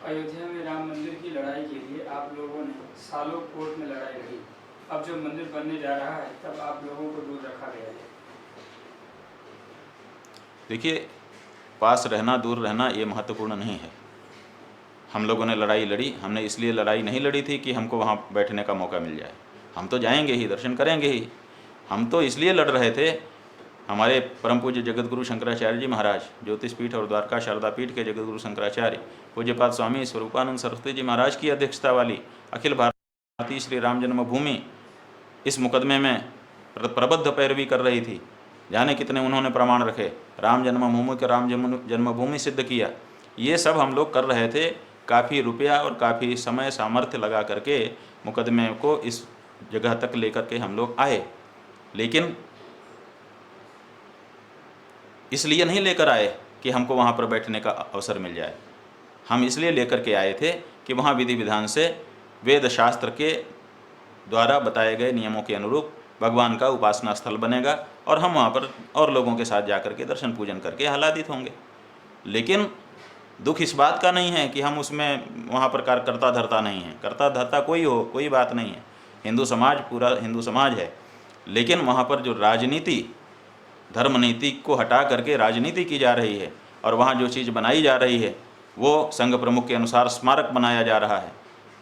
अयोध्या में राम मंदिर की लड़ाई के लिए आप लोगों ने सालों कोर्ट में लड़ाई लड़ी। अब जब मंदिर बनने जा रहा है तब आप लोगों को दूर रखा गया है। देखिए, पास रहना दूर रहना ये महत्वपूर्ण नहीं है। हम लोगों ने लड़ाई लड़ी, हमने इसलिए लड़ाई नहीं लड़ी थी कि हमको वहाँ बैठने का मौका मिल जाए। हम तो जाएंगे ही, दर्शन करेंगे ही। हम तो इसलिए लड़ रहे थे, हमारे परम पूज्य जगतगुरु शंकराचार्य जी महाराज, ज्योतिष पीठ और द्वारका शारदा पीठ के जगतगुरु शंकराचार्य पूज्यपाद स्वामी स्वरूपानंद सरस्वती जी महाराज की अध्यक्षता वाली अखिल भारतीय श्री राम जन्मभूमि इस मुकदमे में प्रबद्ध पैरवी कर रही थी। जाने कितने उन्होंने प्रमाण रखे, राम जन्मभूमि के राम जन्मभूमि सिद्ध किया। ये सब हम लोग कर रहे थे, काफ़ी रुपया और काफ़ी समय सामर्थ्य लगा करके मुकदमे को इस जगह तक लेकर के हम लोग आए। लेकिन इसलिए नहीं लेकर आए कि हमको वहाँ पर बैठने का अवसर मिल जाए। हम इसलिए लेकर के आए थे कि वहाँ विधि विधान से वेद शास्त्र के द्वारा बताए गए नियमों के अनुरूप भगवान का उपासना स्थल बनेगा और हम वहाँ पर और लोगों के साथ जाकर के दर्शन पूजन करके आह्लादित होंगे। लेकिन दुख इस बात का नहीं है कि हम उसमें वहाँ पर करता धरता नहीं है। करता धरता कोई हो, कोई बात नहीं है। हिंदू समाज पूरा हिंदू समाज है। लेकिन वहाँ पर जो राजनीति, धर्म नीति को हटा करके राजनीति की जा रही है और वहाँ जो चीज़ बनाई जा रही है वो संघ प्रमुख के अनुसार स्मारक बनाया जा रहा है।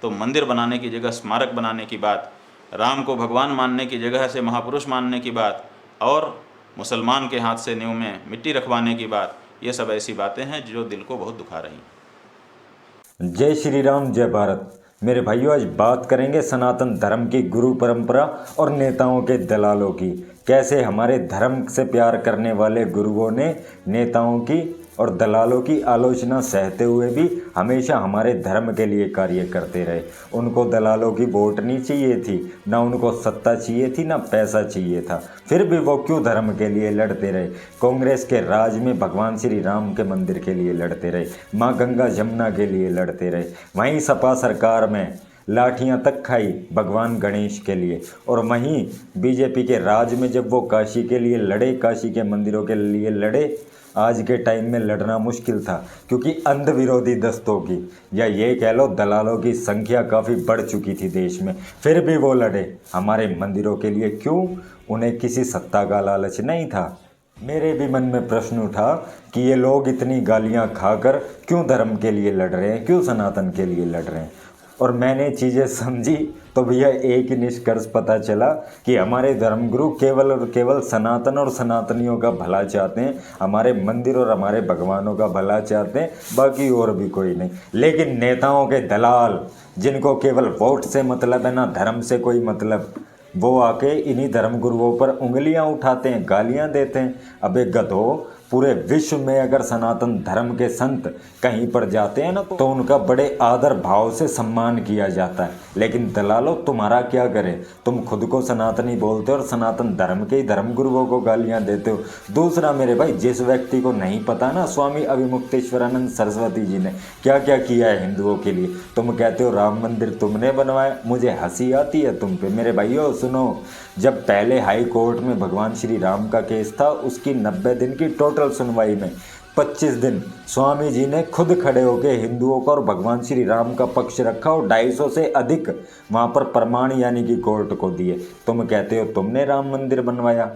तो मंदिर बनाने की जगह स्मारक बनाने की बात, राम को भगवान मानने की जगह से महापुरुष मानने की बात और मुसलमान के हाथ से नींव में मिट्टी रखवाने की बात, ये सब ऐसी बातें हैं जो दिल को बहुत दुखा रही हैं। जय श्री राम, जय भारत। मेरे भाइयों, आज बात करेंगे सनातन धर्म की गुरु परंपरा और नेताओं के दलालों की। कैसे हमारे धर्म से प्यार करने वाले गुरुओं ने नेताओं की और दलालों की आलोचना सहते हुए भी हमेशा हमारे धर्म के लिए कार्य करते रहे। उनको दलालों की वोट नहीं चाहिए थी, ना उनको सत्ता चाहिए थी, ना पैसा चाहिए था, फिर भी वो क्यों धर्म के लिए लड़ते रहे। कांग्रेस के राज में भगवान श्री राम के मंदिर के लिए लड़ते रहे, माँ गंगा जमुना के लिए लड़ते रहे। वहीं सपा सरकार में लाठियां तक खाई भगवान गणेश के लिए, और वहीं बीजेपी के राज में जब वो काशी के लिए लड़े, काशी के मंदिरों के लिए लड़े, आज के टाइम में लड़ना मुश्किल था क्योंकि अंध विरोधी दस्तों की या ये कह लो दलालों की संख्या काफ़ी बढ़ चुकी थी देश में। फिर भी वो लड़े हमारे मंदिरों के लिए। क्यों? उन्हें किसी सत्ता का लालच नहीं था। मेरे भी मन में प्रश्न उठा कि ये लोग इतनी गालियां खाकर क्यों धर्म के लिए लड़ रहे हैं, क्यों सनातन के लिए लड़ रहे हैं। और मैंने चीज़ें समझी तो भैया एक ही निष्कर्ष पता चला कि हमारे धर्मगुरु केवल और केवल सनातन और सनातनियों का भला चाहते हैं, हमारे मंदिर और हमारे भगवानों का भला चाहते हैं, बाकी और भी कोई नहीं। लेकिन नेताओं के दलाल, जिनको केवल वोट से मतलब है, ना धर्म से कोई मतलब, वो आके इन्हीं धर्मगुरुओं पर उंगलियां उठाते हैं, गालियां देते हैं। अबे गधो, पूरे विश्व में अगर सनातन धर्म के संत कहीं पर जाते हैं ना तो उनका बड़े आदर भाव से सम्मान किया जाता है। लेकिन दलालों, तुम्हारा क्या करें, तुम खुद को सनातनी बोलते हो और सनातन धर्म के ही धर्मगुरुओं को गालियां देते हो। दूसरा मेरे भाई, जिस व्यक्ति को नहीं पता ना, स्वामी अविमुक्तेश्वरानंद सरस्वती जी ने क्या क्या किया है हिंदुओं के लिए, तुम कहते हो राम मंदिर तुमने बनवाया। मुझे हंसी आती है तुम पे। मेरे भाइयों सुनो, जब पहले हाई कोर्ट में भगवान श्री राम का केस था, उसकी 90 दिन की टोटल सुनवाई में 25 दिन स्वामी जी ने खुद खड़े होकर हिंदुओं का और भगवान श्री राम का पक्ष रखा और 250 से अधिक वहां पर प्रमाण यानी कि कोर्ट को दिए। तुम कहते हो तुमने राम मंदिर बनवाया।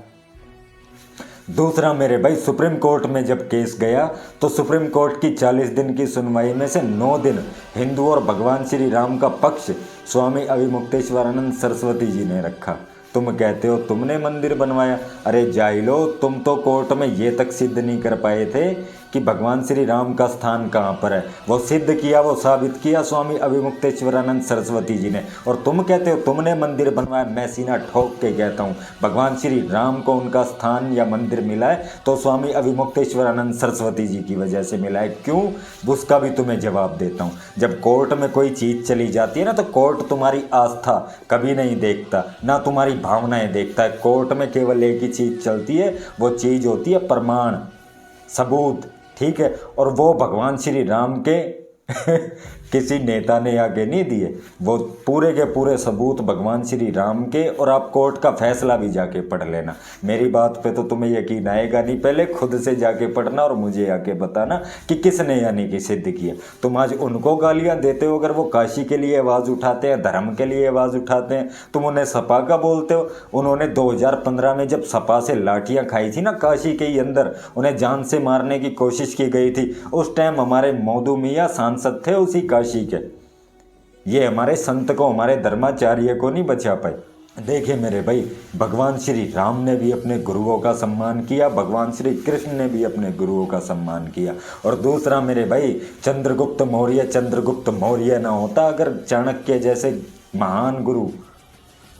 दूसरा मेरे भाई, सुप्रीम कोर्ट में जब केस गया तो सुप्रीम कोर्ट की 40 दिन की सुनवाई में से 9 दिन हिंदू और भगवान श्री राम का पक्ष स्वामी अविमुक्तेश्वरानंद सरस्वती जी ने रखा। तुम कहते हो तुमने मंदिर बनवाया। अरे जाहिलो, तुम तो कोर्ट में ये तक सिद्ध नहीं कर पाए थे कि भगवान श्री राम का स्थान कहाँ पर है। वो सिद्ध किया, वो साबित किया स्वामी अविमुक्तेश्वरानंद सरस्वती जी ने। और तुम कहते हो तुमने मंदिर बनवाया। मैं सीना ठोक के कहता हूँ, भगवान श्री राम को उनका स्थान या मंदिर मिला है तो स्वामी अविमुक्तेश्वरानंद सरस्वती जी की वजह से मिला है। क्यों? उसका भी तुम्हें जवाब देता हूँ। जब कोर्ट में कोई चीज़ चली जाती है ना तो कोर्ट तुम्हारी आस्था कभी नहीं देखता, ना तुम्हारी भावनाएं देखता है। कोर्ट में केवल एक ही चीज़ चलती है, वो चीज़ होती है प्रमाण, सबूत, ठीक है। और वो भगवान श्री राम के किसी नेता ने आके नहीं दिए, वो पूरे के पूरे सबूत भगवान श्री राम के। और आप कोर्ट का फैसला भी जाके पढ़ लेना, मेरी बात पे तो तुम्हें यकीन आएगा नहीं, पहले खुद से जाके पढ़ना और मुझे आके बताना कि किसने यानी कि सिद्ध किया। तुम आज उनको गालियां देते हो, अगर वो काशी के लिए आवाज़ उठाते हैं, धर्म के लिए आवाज़ उठाते हैं, तुम उन्हें सपा का बोलते हो। उन्होंने 2015 में जब सपा से लाठियाँ खाई थी ना काशी के ही अंदर, उन्हें जान से मारने की कोशिश की गई थी, उस टाइम हमारे मौदू मियाँ सांसद थे उसी काशी के। ये हमारे संत को, हमारे धर्माचार्य को नहीं बचा पाए। देखिए मेरे भाई, भगवान श्री राम ने भी अपने गुरुओं का सम्मान किया, भगवान श्री कृष्ण ने भी अपने गुरुओं का सम्मान किया। और दूसरा मेरे भाई, चंद्रगुप्त मौर्य ना होता अगर चाणक्य जैसे महान गुरु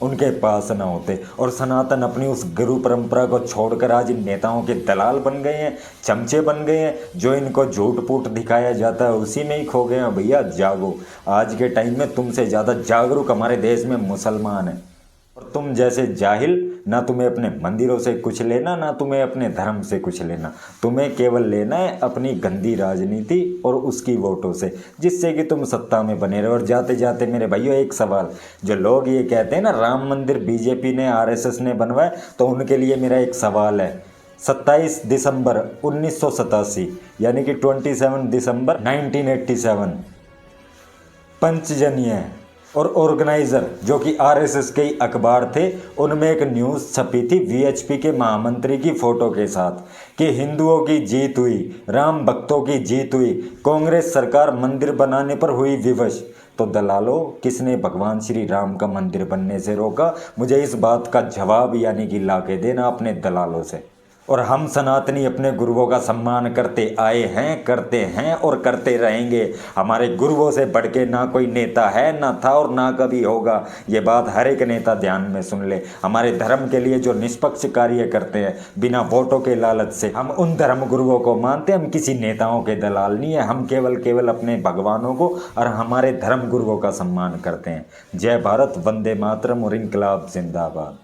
उनके पास ना होते। और सनातन अपनी उस गुरु परंपरा को छोड़कर आज इन नेताओं के दलाल बन गए हैं, चमचे बन गए हैं, जो इनको झूठ पूठ दिखाया जाता है उसी में ही खो गए हैं। भैया जागो, आज के टाइम में तुमसे ज़्यादा जागरूक हमारे देश में मुसलमान हैं। और तुम जैसे जाहिल, ना तुम्हें अपने मंदिरों से कुछ लेना, ना तुम्हें अपने धर्म से कुछ लेना, तुम्हें केवल लेना है अपनी गंदी राजनीति और उसकी वोटों से, जिससे कि तुम सत्ता में बने रहो। और जाते जाते मेरे भाइयों एक सवाल, जो लोग ये कहते हैं ना राम मंदिर बीजेपी ने आरएसएस ने बनवाया, तो उनके लिए मेरा एक सवाल है। 27 दिसंबर 1987 यानी कि 27 दिसंबर 1987 पंचजन्य और ऑर्गेनाइज़र जो कि आरएसएस के ही अखबार थे, उनमें एक न्यूज़ छपी थी वीएचपी के महामंत्री की फ़ोटो के साथ कि हिंदुओं की जीत हुई, राम भक्तों की जीत हुई, कांग्रेस सरकार मंदिर बनाने पर हुई विवश। तो दलालों, किसने भगवान श्री राम का मंदिर बनने से रोका? मुझे इस बात का जवाब यानी कि ला के देना अपने दलालों से। और हम सनातनी अपने गुरुओं का सम्मान करते आए हैं, करते हैं और करते रहेंगे। हमारे गुरुओं से बढ़ के ना कोई नेता है, ना था और ना कभी होगा। ये बात हर एक नेता ध्यान में सुन ले। हमारे धर्म के लिए जो निष्पक्ष कार्य करते हैं बिना वोटों के लालच से, हम उन धर्म गुरुओं को मानते हैं। हम किसी नेताओं के दलाल नहीं है, हम केवल अपने भगवानों को और हमारे धर्म गुरुओं का सम्मान करते हैं। जय भारत, वंदे मातरम और इनकलाब जिंदाबाद।